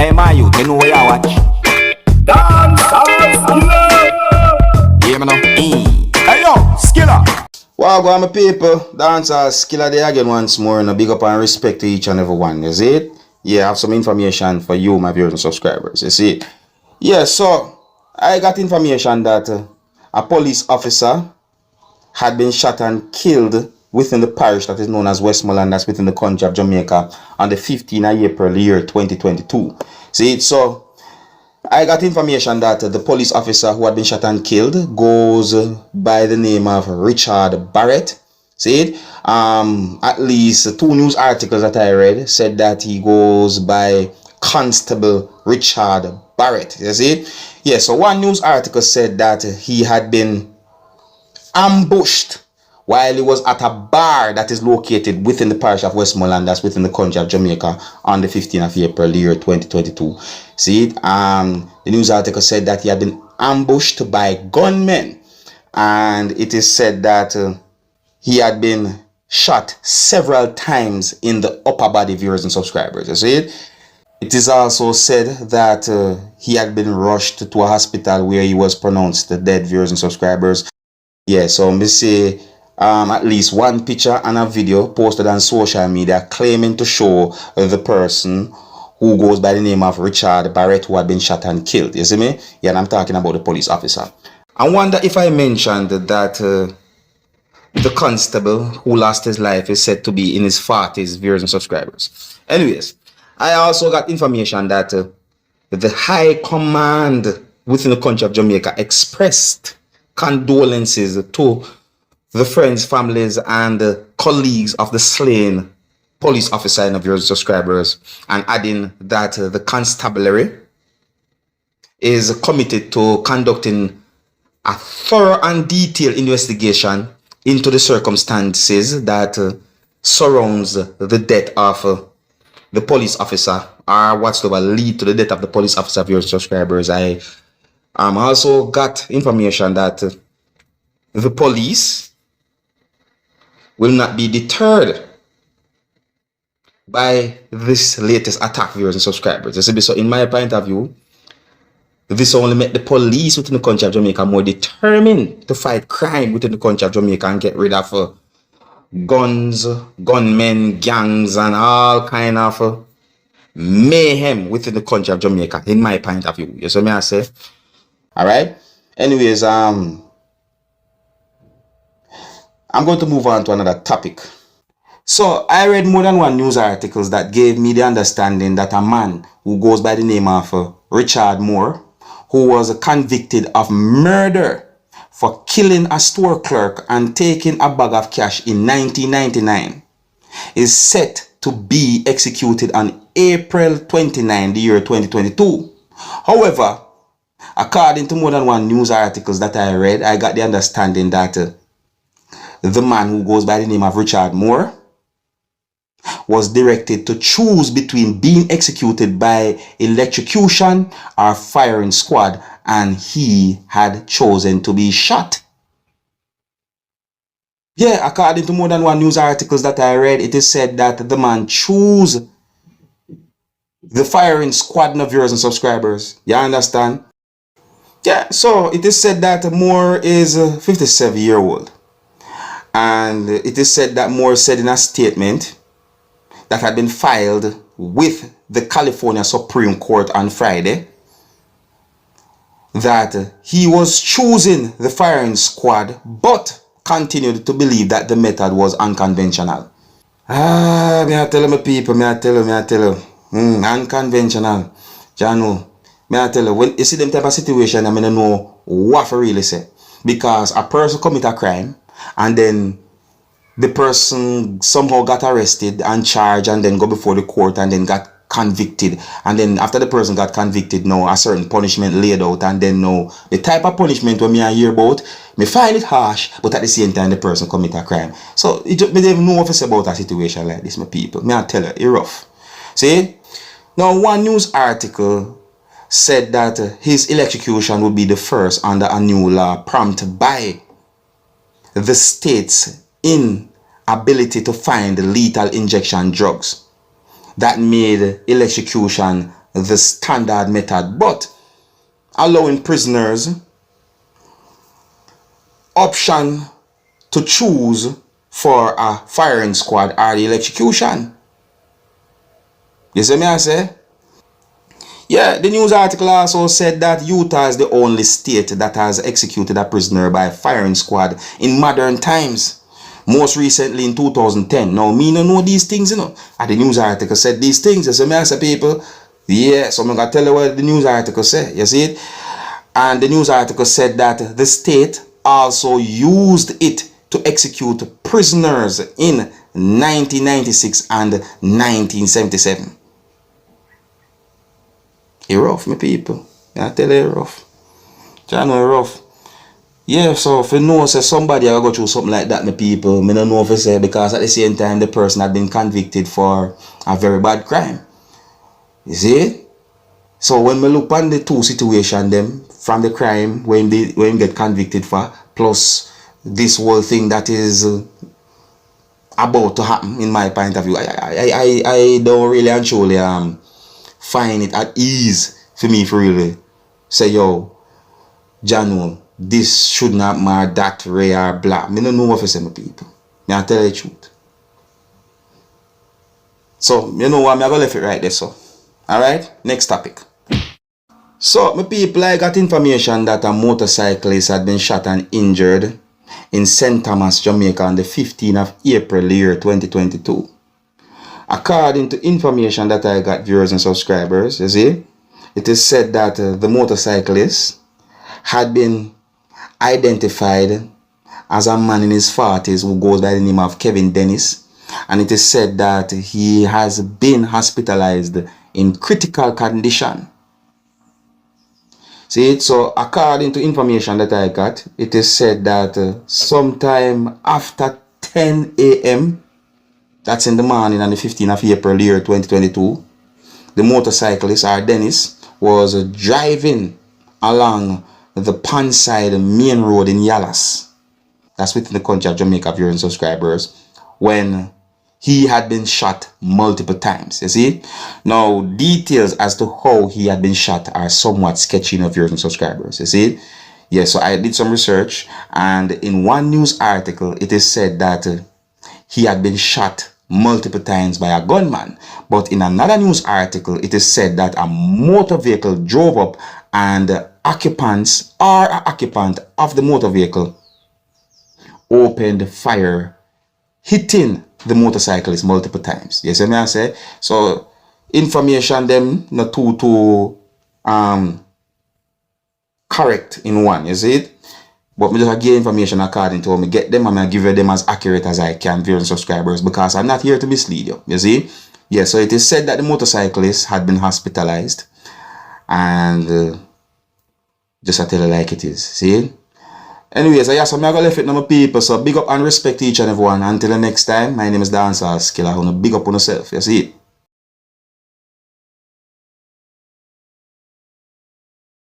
Hey man, you know where you watch? Dancehall skilla. Yeah, man. Hey yo, skilla. Wow, my people, Dancehall skilla there again once more, and a big up and respect to each and every one. You see it? Yeah, I have some information for you, my viewers and subscribers. You see it? Yeah, so I got information that a police officer had been shot and killed within the parish that is known as Westmoreland, that's within the country of Jamaica, on the 15th of April, year 2022. See it? So I got information that the police officer who had been shot and killed goes by the name of Richard Barrett. See it? At least 2 news articles that I read said that he goes by Constable Richard Barrett. You see it? Yeah, so one news article said that he had been ambushed while he was at a bar that is located within the parish of Westmoreland, that's within the country of Jamaica, on the 15th of April, year 2022. See it? The news article said that he had been ambushed by gunmen, and it is said that he had been shot several times in the upper body, viewers and subscribers. You see it? It is also said that he had been rushed to a hospital where he was pronounced dead, viewers and subscribers. Yeah, so me say at least one picture and a video posted on social media claiming to show the person who goes by the name of Richard Barrett, who had been shot and killed. You see me? Yeah, and I'm talking about the police officer. I wonder if I mentioned that the constable who lost his life is said to be in his 40s, viewers and subscribers. Anyways, I also got information that the high command within the country of Jamaica expressed condolences to the friends, families, and colleagues of the slain police officer and of your subscribers, and adding that the constabulary is committed to conducting a thorough and detailed investigation into the circumstances that surrounds the death of the police officer, or whatsoever lead to the death of the police officer of your subscribers. I also got information that the police will not be deterred by this latest attack, viewers and subscribers. So in my point of view, this only make the police within the country of Jamaica more determined to fight crime within the country of Jamaica and get rid of guns, gunmen, gangs, and all kind of mayhem within the country of Jamaica, in my point of view. You see me I say? Alright? Anyways, I'm going to move on to another topic. So I read more than one news articles that gave me the understanding that a man who goes by the name of Richard Moore, who was convicted of murder for killing a store clerk and taking a bag of cash in 1999, is set to be executed on April 29, the year 2022. However, according to more than one news articles that I read, I got the understanding that the man who goes by the name of Richard Moore was directed to choose between being executed by electrocution or firing squad, and he had chosen to be shot. Yeah, according to more than one news articles that I read, it is said that the man chose the firing squad of viewers and subscribers. You understand? Yeah, so it is said that Moore is 57-year-old. And it is said that Moore said in a statement that had been filed with the California Supreme Court on Friday that he was choosing the firing squad but continued to believe that the method was unconventional. Me I tell you, my people, me I tell you. Unconventional. Jano, me I tell you, when you see them type of situation, I don't know what to really say. Because a person commit a crime, and then the person somehow got arrested and charged and then go before the court and then got convicted, and then after the person got convicted, now a certain punishment laid out, and then now the type of punishment when me I hear about, me find it harsh, but at the same time the person commit a crime. So it just, me don't even know what to say about a situation like this, my people. Me I tell you, it's rough. See? Now one news article said that his electrocution would be the first under a new law prompted by the state's inability to find lethal injection drugs that made electrocution the standard method, but allowing prisoners option to choose for a firing squad or the electrocution. You see me I say? Yeah, the news article also said that Utah is the only state that has executed a prisoner by firing squad in modern times. Most recently in 2010. Now, me no know these things, you know. And the news article said these things. You see me I say, people? Yeah, so I'm going to tell you what the news article said. You see it? And the news article said that the state also used it to execute prisoners in 1996 and 1977. It's rough, my people. I tell you, it's rough. I know it's rough. Yeah, so if you know say somebody will go through something like that, my people, I don't know if I say, because at the same time the person had been convicted for a very bad crime. You see? So when we look on the two situations them from the crime when they get convicted for, plus this whole thing that is about to happen, in my point of view, I don't really and truly find it at ease for me to really say, yo, Janu, this should not matter, that rare black. I don't know what to say, my people. I tell you the truth. So, you know what, I'm going to leave it right there, so. Alright, next topic. So, my people, I got information that a motorcyclist had been shot and injured in St. Thomas, Jamaica on the 15th of April, year 2022. According to information that I got, viewers and subscribers, you see, it is said that the motorcyclist had been identified as a man in his 40s who goes by the name of Kevin Dennis, and it is said that he has been hospitalized in critical condition. See, so according to information that I got, it is said that sometime after 10 a.m., that's in the morning on the 15th of April, year 2022, the motorcyclist, or Dennis, was driving along the Pondside main road in Yalas. That's within the country of Jamaica, viewers and subscribers, when he had been shot multiple times. You see? Now, details as to how he had been shot are somewhat sketchy, viewers and subscribers. You see? Yeah, so I did some research, and in one news article, it is said that he had been shot multiple times by a gunman. But in another news article, it is said that a motor vehicle drove up and occupants or an occupant of the motor vehicle opened fire, hitting the motorcyclist multiple times. You see what I say? So information them not too correct in one, you see it? But me just give information according to how me get them, and I give them as accurate as I can, viewers and subscribers, because I'm not here to mislead you. You see? Yeah, so it is said that the motorcyclist had been hospitalized, and just I tell you like it is. See? Anyways, I so I'm gonna leave it now, my people. So big up and respect each and everyone. Until the next time, my name is Dancehall. Skilla. Big up on yourself. You see it?